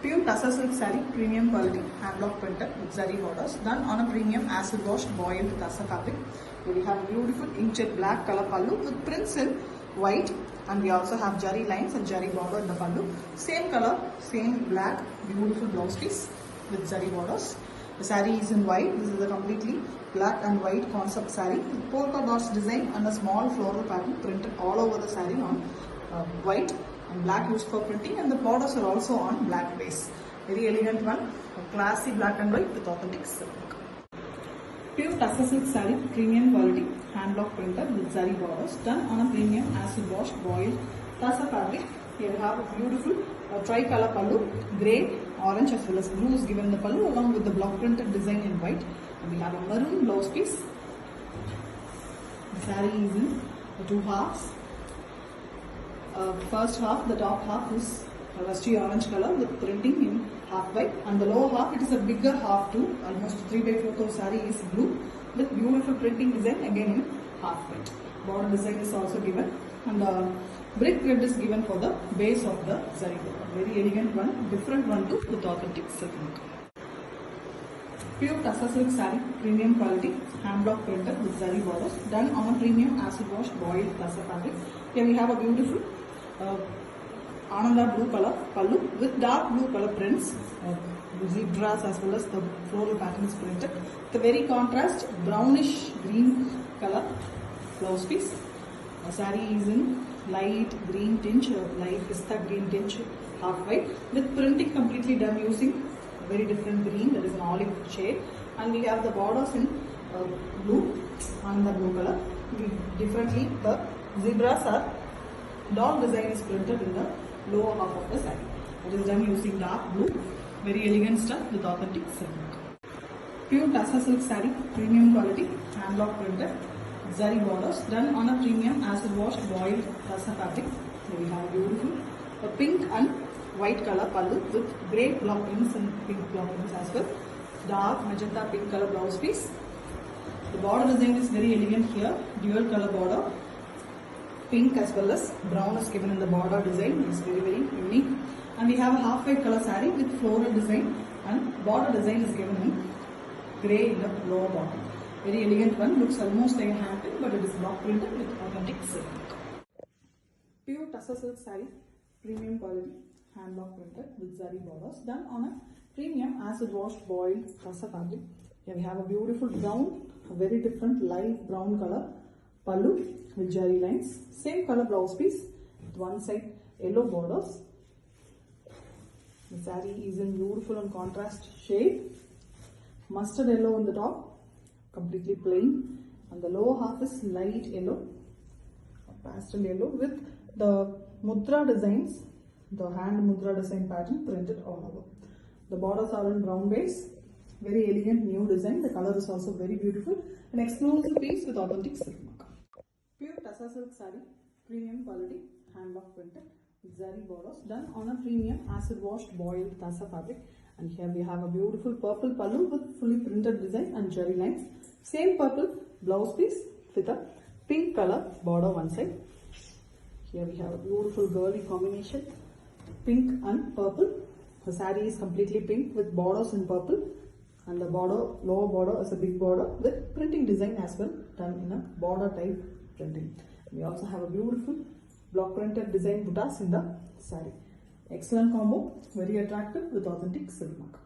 Pure Tussar silk saree, premium quality, hand block printed with zari borders, done on a premium acid washed boiled Tussar fabric. Here we have beautiful inkjet black color pallu with prints in white, and we also have jari lines and jari border in the pallu. Same color, same black, beautiful blouse piece with zari borders. The saree is in white. This is a completely black and white concept saree with polka dots design and a small floral pattern printed all over the saree on white and black used for printing, and the borders are also on black base. Very elegant one, a classy black and white with authentic silk. Pure Tussar silk saree, premium quality, hand block printed with zari borders, done on a premium acid washed boiled Tussar fabric. Here we have a beautiful tri-color pallu, grey, orange as well as blue is given in the pallu along with the block printed design in white. And we have a maroon blouse piece. The saree is in two halves. First half, the top half is a rusty orange color with printing in half white, and the lower half it is a bigger half too, almost 3/4 of saree is blue with beautiful printing design again in half white. Border design is also given, and the brick print is given for the base of the zari border. Very elegant one, different one too with authentic silk look. Pure Tussar silk saree, premium quality, hand block printed with zari borders, done on a premium acid wash boiled Tussar fabric. Here we have a beautiful Ananda blue color pallu with dark blue color prints, zebras as well as the floral patterns printed. The very contrast brownish green color blouse piece. The saree is in light green tinge, light pista green tinge, half white with printing completely done using very different green, that is an olive shade, and we have the borders in blue and the blue color. Differently, the zebras are dog design is printed in the lower half of the saree. It is done using dark blue, very elegant stuff with authentic silk. Pure Tussar silk saree, premium quality, hand block printed, zari borders, done on a premium acid wash boiled Tussar fabric. Here we have a beautiful pink and white color pallu with grey block prints and pink block prints as well. Dark magenta pink color blouse piece. The border design is very elegant here, dual color border. Pink as well as brown is given in the border design. It's very unique. And we have a half white color saree with floral design, and border design is given in grey in the lower bottom. Very elegant one, looks almost like a hand pin, but it is block printed with authentic silk. Pure Tussar silk saree, premium quality, hand block printed with zari borders, done on a premium acid washed boiled Tussar fabric. Here we have a beautiful brown, a very different light brown color pallu with jari lines. Same color blouse piece with one side yellow borders. The saree is in beautiful and contrast shade. Mustard yellow on the top, completely plain, and the lower half is light yellow, pastel yellow with the mudra designs, the hand mudra design pattern printed all over. The borders are in brown base. Very elegant new design. The color is also very beautiful. An exclusive piece with authentic silk mark. Pure Tussar silk saree, premium quality, hand block printed with zari borders, done on a premium acid washed boiled Tussar fabric. And here we have a beautiful purple pallu with fully printed design and jari lines. Same purple blouse piece with a pink color border one side. Here we have a beautiful girly combination, pink and purple. The saree is completely pink with borders in purple, and the border, lower border is a big border with printing design as well, done in a border type printing. We also have a beautiful block printed design buttas in the saree. Excellent combo, very attractive with authentic silk mark.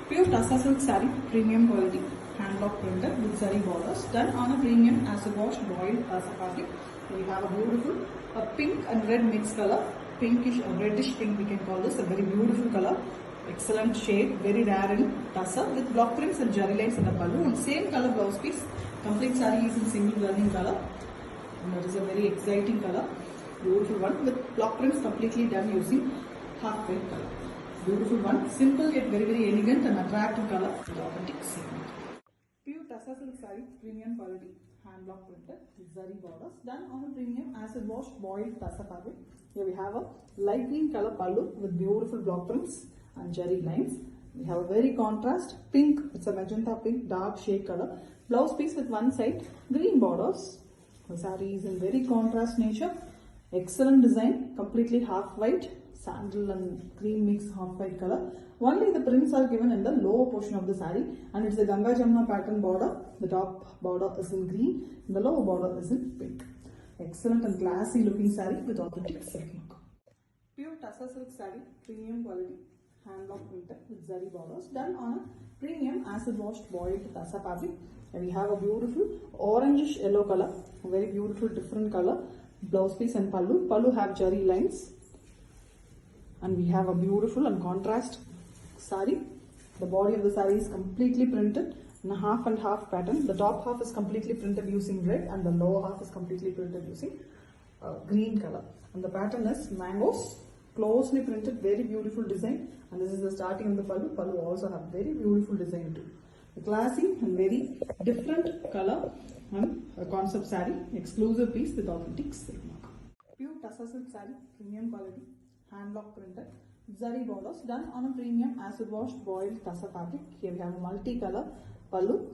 Pure Tussar silk saree, premium quality, hand block printed with zari borders, done on a premium acid wash boiled Tussar fabric. We have a beautiful pink and red mixed color, pinkish or reddish pink we can call this, a very beautiful color. Excellent shade, very rare in Tussar with block prints and jari lines in the pallu, and same color blouse piece. Complete saree is in single running color, and that is a very exciting color. Beautiful one with block prints completely done using half white color. Beautiful one, simple yet very elegant and attractive color with authentic silk. Pure Tussar silk saree, premium quality, hand block printed with zari borders, done on a premium acid wash boiled Tussar fabric. Here we have a light green color pallu with beautiful block prints and jari lines. We have a very contrast pink, it's a magenta pink dark shade color blouse piece with one side green borders. The saree is in very contrast nature. Excellent design, completely half white, sandal and cream mix half white color. Only the prints are given in the lower portion of the saree, and it's a Ganga Jamna pattern border. The top border is in green, and the lower border is in pink. Excellent and classy looking saree with authentic silk mark. Pure Tassa silk saree, premium quality, hand block printed with zari borders, done on a premium acid washed boiled Tassa fabric. And we have a beautiful orangish yellow color, a very beautiful different color, blouse piece and pallu. Pallu have jari lines, and we have a beautiful and contrast saree. The body of the saree is completely printed in a half and half pattern. The top half is completely printed using red, and the lower half is completely printed using green color. And the pattern is mangoes, closely printed, very beautiful design. And this is the starting of the pallu. Pallu also have very beautiful design too. A classy and very different color and a concept saree, exclusive piece with authentic silk mark. Pure Tassa silk saree, premium quality, hand block printed, zari borders, done on a premium acid washed boiled Tassa fabric. Here we have a multi-color pallu,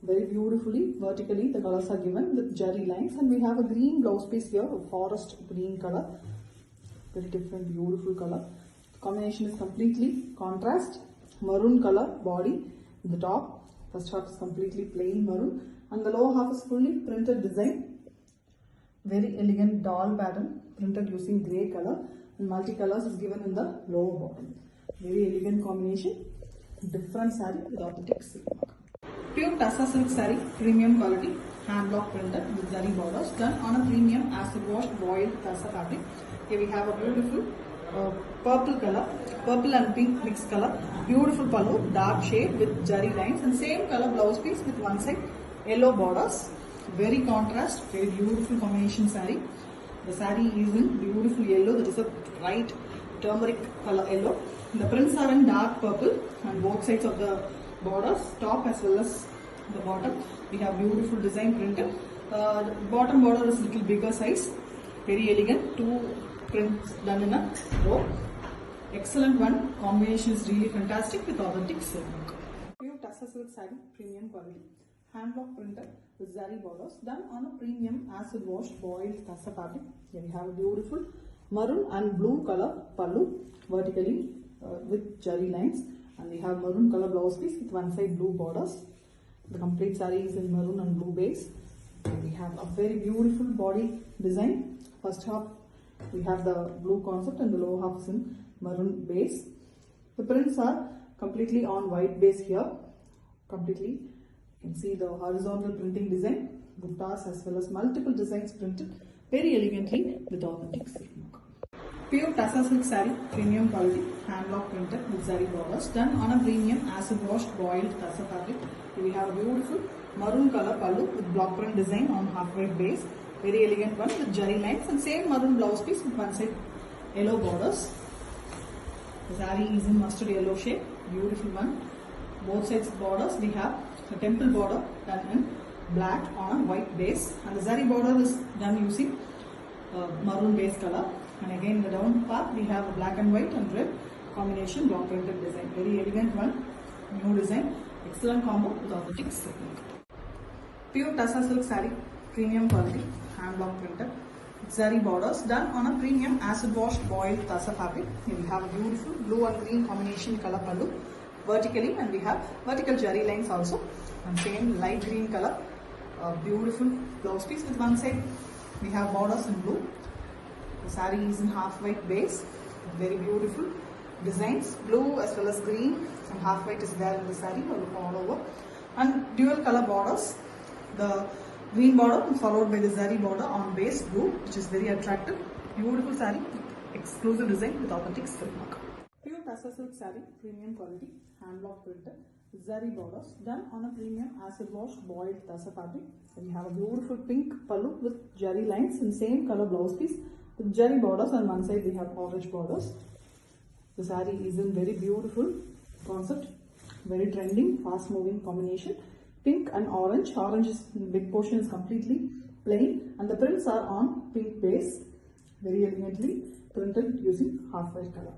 very beautifully vertically the colors are given with jari lines, and we have a green blouse piece here, a forest green color, very different beautiful color. The combination is completely contrast, maroon color body. The top, first half is completely plain maroon, and the lower half is fully printed design, very elegant doll pattern printed using grey color, and multicolors is given in the lower bottom. Very elegant combination, different saree with authentic silk mark. Pure Tassa silk saree, premium quality, hand block printed with zari borders, done on a premium acid washed boiled Tassa fabric. Here we have a beautiful purple color, purple and pink mixed color, beautiful pallu, dark shade with jari lines, and same color blouse piece with one side yellow borders. Very contrast, very beautiful combination saree. The saree is in beautiful yellow, that is a bright turmeric color yellow. The prints are in dark purple on both sides of the borders, top as well as the bottom. We have beautiful design printed. The bottom border is little bigger size, very elegant. Two prints done in a row. Excellent one. Combination is really fantastic with authentic silk. Pure Tassa silk saree, premium quality, hand block printed with zari borders, done on a premium acid washed boiled Tassa fabric. Here we have a beautiful maroon and blue color pallu, vertically with jari lines, and we have maroon color blouse piece with one side blue borders. The complete saree is in maroon and blue base. And we have a very beautiful body design. First half we have the blue concept, and the lower half is in maroon base. The prints are completely on white base here. Completely, you can see the horizontal printing design, buttas as well as multiple designs printed very elegantly with authentic silk mark. Pure Tassa silk saree, premium quality, hand block printed with zari borders, done on a premium acid washed boiled Tassa fabric. Here we have a beautiful maroon color pallu with block print design on half white base. Very elegant one with jari lines, and same maroon blouse piece with one side yellow borders. The saree is in mustard yellow shade, beautiful one. Both sides borders we have a temple border done in black on a white base, and the zari border is done using maroon base color. And again in the down part we have a black and white and red combination block printed design. Very elegant one, new design, excellent combo with authentic silk. Pure Tassa silk saree, premium quality, hand block printed, zari borders, done on a premium acid washed boiled Tassa fabric. Here we have a beautiful blue and green combination color pallu vertically, and we have vertical jari lines also, and same light green color, beautiful blouse piece with one side we have borders in blue. The saree is in half white base, very beautiful designs, blue as well as green, and half white is there in the saree all over, and dual color borders. The green border followed by the zari border on base blue, which is very attractive. Beautiful saree, exclusive design with authentic silk mark. Pure Tassa silk saree, premium quality, hand block printed, zari borders, done on a premium acid wash boiled Tassa fabric. And we have a beautiful pink pallu with jari lines, and same color blouse piece with jari borders, and one side we have orange borders. The saree is in very beautiful concept, very trending, fast moving combination. Pink and orange. Orange is big portion is completely plain, and the prints are on pink base, very elegantly printed using half white color.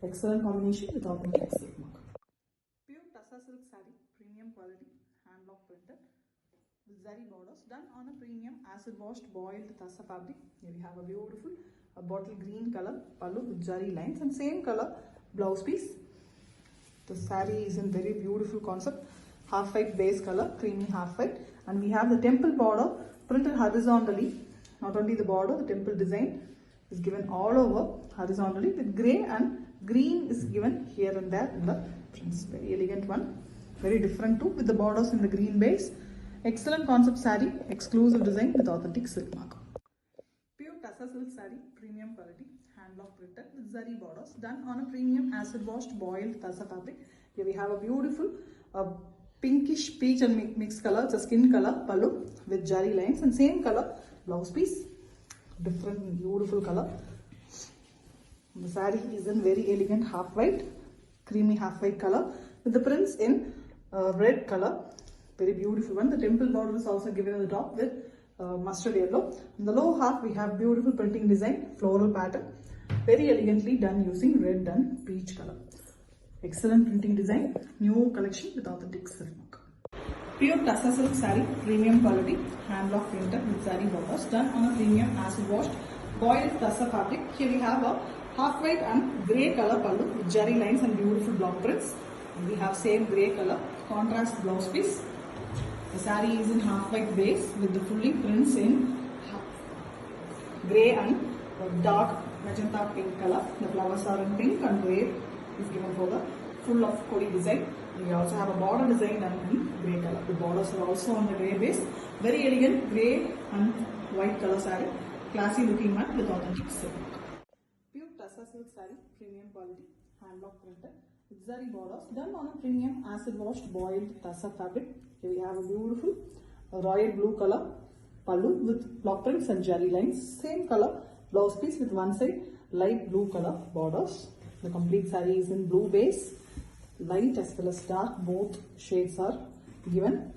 Excellent combination with authentic silk mark. Pure Tassa silk saree, premium quality, hand block printed with zari borders, done on a premium acid washed boiled Tassa fabric. Here we have a beautiful a bottle green color pallu with zari lines and same color blouse piece. The saree is in very beautiful concept, half white base color, creamy half white, and we have the temple border printed horizontally. Not only the border, the temple design is given all over horizontally with grey and green is given here and there in the prints. Very elegant one, very different too, with the borders in the green base. Excellent concept saree, exclusive design with authentic silk mark. Pure Tassa silk saree, premium quality, hand block printed with zari borders, done on a premium acid washed boiled Tassa fabric. Here we have a beautiful pinkish peach and mixed color, it's a skin color pallu with zari lines and same color blouse piece. Different beautiful color. The saree is in very elegant half white, creamy half white color with the prints in red color. Very beautiful one. The temple border is also given on the top with mustard yellow. In the lower half we have beautiful printing design, floral pattern, very elegantly done using red and peach color. Excellent printing design, new collection with authentic silk mark. Pure Tassa silk saree, premium quality, hand block printed with zari borders, done on a premium acid washed boiled Tassa fabric. Here we have a half white and grey color pallu with zari lines and beautiful block prints. And we have same grey color contrast blouse piece. The saree is in half white base with the fully prints in grey and dark magenta pink color. The flowers are in pink and grey is given for the full of Kodi design. We also have a border design done in grey color. The borders are also on the grey base. Very elegant grey and white color saree. Classy looking one with authentic silk. Pure Tassa silk saree, premium quality, hand block printed with zari borders, done on a premium acid washed boiled Tassa fabric. Here we have a beautiful royal blue color pallu with block prints and zari lines. Same color blouse piece with one side light blue color borders. The complete saree is in blue base, light as well as dark, both shades are given.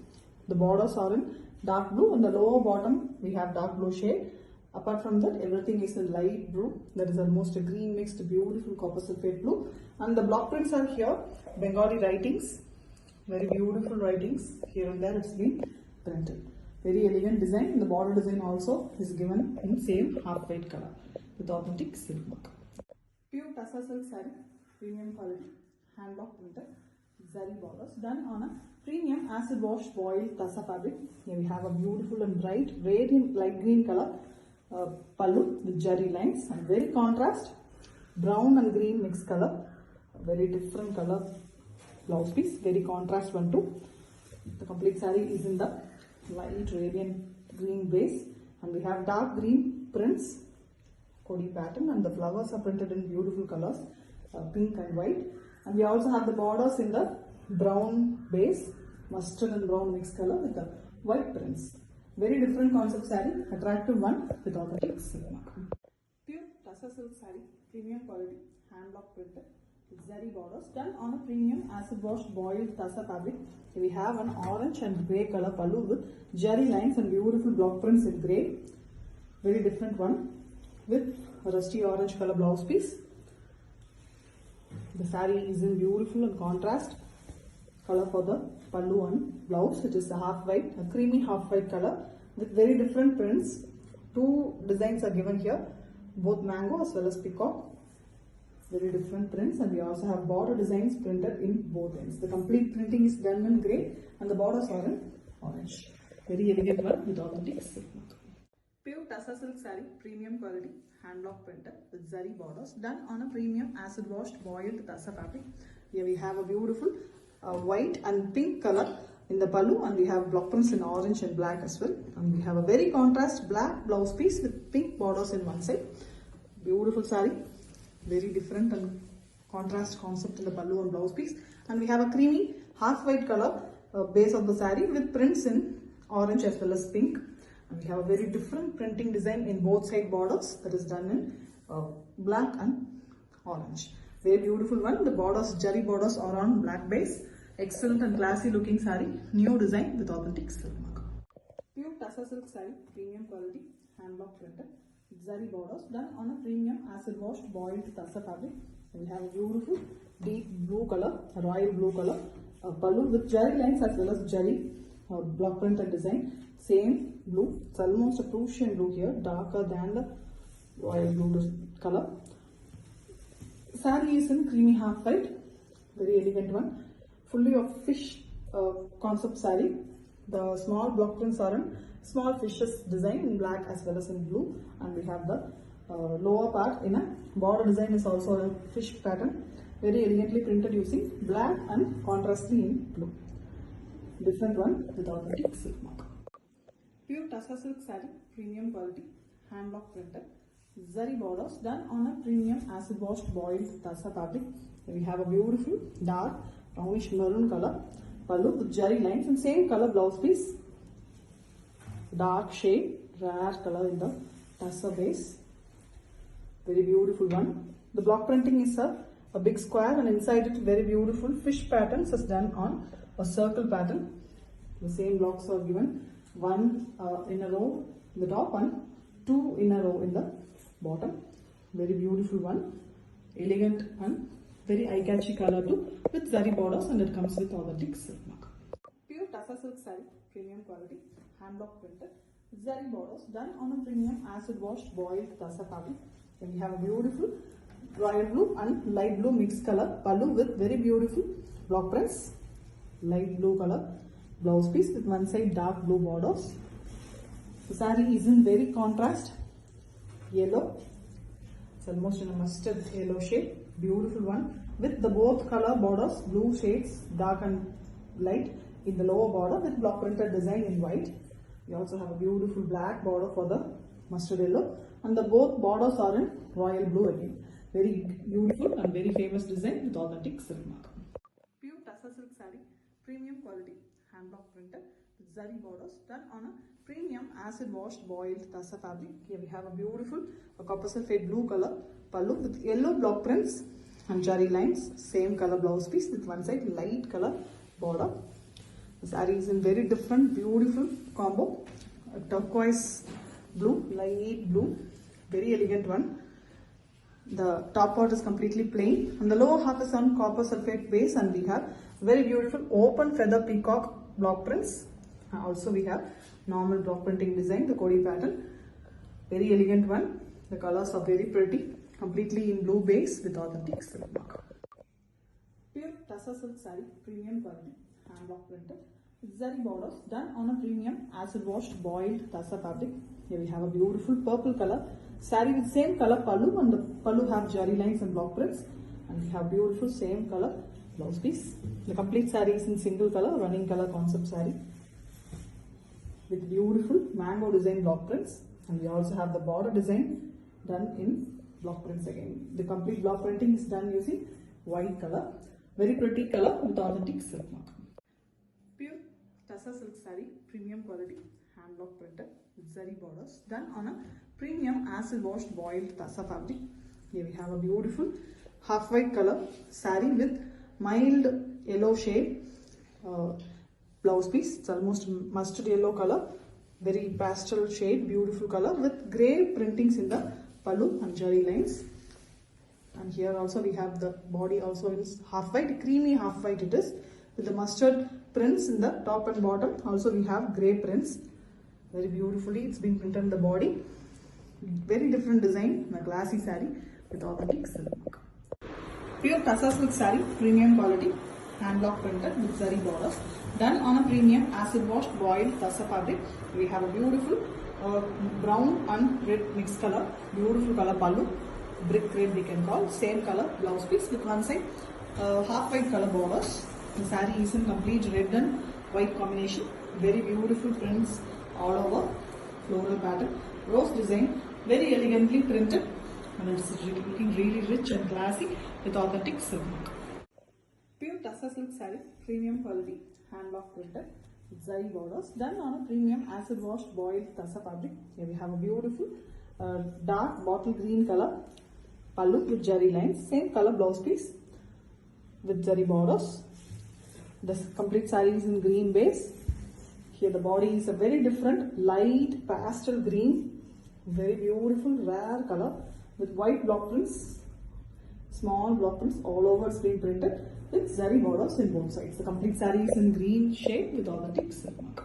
The borders are in dark blue. On the lower bottom we have dark blue shade. Apart from that, everything is in light blue. That is almost a green mixed beautiful copper sulphate blue. And the block prints are here, Bengali writings, very beautiful writings. Here and there it's been printed. Very elegant design. The border design also is given in same half white color with authentic silk mark. Pure Tassa silk saree, premium quality, hand block printed, zari borders, done on a premium acid wash boiled Tassa fabric. Here we have a beautiful and bright radiant light green color pallu with zari lines and very contrast brown and green mixed color. Very different color blouse piece, very contrast one too. The complete saree is in the light radiant green base and we have dark green prints, Kodi pattern, and the flowers are printed in beautiful colors, pink and white. And we also have the borders in the brown base, mustard and brown mixed color with the white prints. Very different concept saree, attractive one with authentic silk mark. Pure Tassa silk saree, premium quality, hand block printed with zari borders, done on a premium acid washed boiled Tassa fabric. Here we have an orange and grey color pallu with zari lines and beautiful block prints in grey. Very different one with a rusty orange color blouse piece. The saree is in beautiful and contrast color for the pallu and blouse. It is a half white, a creamy half white color with very different prints. Two designs are given here, both mango as well as peacock. Very different prints, and we also have border designs printed in both ends. The complete printing is done in grey and the borders are in orange. Very elegant one with authentic silk mark. Pure Tassa silk saree, premium quality, hand block printed with zari borders, done on a premium acid washed boiled Tassa fabric. Here we have a beautiful white and pink color in the pallu, and we have block prints in orange and black as well. And we have a very contrast black blouse piece with pink borders in one side. Beautiful saree, very different and contrast concept in the pallu and blouse piece. And we have a creamy half white color base of the saree with prints in orange as well as pink. And we have a very different printing design in both side borders that is done in black and orange. Very beautiful one. The borders, zari borders are on black base. Excellent and classy looking saree. New design with authentic silk mark. Pure Tassa silk saree, premium quality, hand block printed with zari borders, done on a premium acid washed boiled Tassa fabric. We have a beautiful deep blue color, royal blue color pallu with zari lines as well as zari block print and design. Same blue. It's almost a Prussian blue here, darker than the royal blue color. Saree is in creamy half white, very elegant one, fully of fish concept saree. The small block prints are in small fishes design in black as well as in blue, and we have the lower part in a border design is also a fish pattern, very elegantly printed using black and contrastly in blue. Different one with authentic silk mark. Pure Tussar silk saree, premium quality, hand block printed. Zari borders done on a premium acid washed boiled Tussar fabric. We have a beautiful dark brownish maroon color pallu with jari lines and same color blouse piece. Dark shade, rare color in the Tussar base. Very beautiful one. The block printing is a big square and inside it very beautiful fish patterns is done on a circle pattern. The same blocks are given, one in a row in the top and two in a row in the bottom. Very beautiful one, elegant and very eye-catchy color too, with zari borders, and it comes with authentic silk mark. Pure Tussar silk saree, premium quality, hand block printed, zari borders done on a premium acid washed boiled Tussar fabric. And we have a beautiful royal blue and light blue mixed color pallu with very beautiful block prints, light blue color blouse piece with one side dark blue borders. The saree is in very contrast yellow. It's almost in a mustard yellow shade. Beautiful one with the both color borders, blue shades, dark and light in the lower border with block printed design in white. We also have a beautiful black border for the mustard yellow, and the both borders are in royal blue again. Very beautiful and very famous design with authentic silk mark. Pure Tussar silk saree, premium quality, hand block printed with zari borders done on a premium acid washed boiled Tussar fabric. Here we have a beautiful copper sulphate blue color pallu with yellow block prints and jari lines, same color blouse piece with one side light color border. The saree is in very different beautiful combo, a turquoise blue, light blue, very elegant one. The top part is completely plain and the lower half is on copper sulphate base, and we have very beautiful open feather peacock block prints. Also we have normal block printing design, the Kodi pattern, very elegant one. The colors are very pretty, completely in blue base with authentic silk mark. Pure Tussar silk saree, premium quality, hand block printed with zari borders done on a premium acid washed boiled Tussar fabric. Here we have a beautiful purple color saree with same color pallu, and the pallu have jari lines and block prints, and we have beautiful same color blouse piece. The complete saree is in single color, running color concept saree with beautiful mango design block prints, and we also have the border design done in block prints again. The complete block printing is done using white color, very pretty color with authentic silk mark. Pure Tussar silk saree, premium quality, hand block printed with zari borders done on a premium acid washed boiled Tussar fabric. Here we have a beautiful half white color saree with mild yellow shade blouse piece. It's almost mustard yellow color, very pastel shade, beautiful color with grey printings in the pallu and jari lines. And here also we have the body also is half white, creamy half white it is, with the mustard prints in the top and bottom. Also we have grey prints, very beautifully it's been printed in the body. Very different design, a classy saree with authentic silk mark. Pure Tussar silk saree, premium quality, hand block printed with zari borders done on a premium acid washed boiled Tussar fabric. We have a beautiful brown and red mixed color, beautiful color pallu, brick red we can call, same color blouse piece with one side half white color borders. The saree is in complete red and white combination, very beautiful prints all over, floral pattern, rose design, very elegantly printed, and it's looking really rich and classy with authentic silk mark. Pure Tussar silk saree, premium quality, hand block printed with zari borders done on a premium acid washed boiled Tussar fabric. Here we have a beautiful dark bottle green color pallu with jari lines, same color blouse piece with zari borders. The complete saree is in green base. Here the body is a very different light pastel green, very beautiful rare color with white block prints, small block prints all over screen printed with zari borders in both sides. The complete saree is in green shade with authentic silk mark.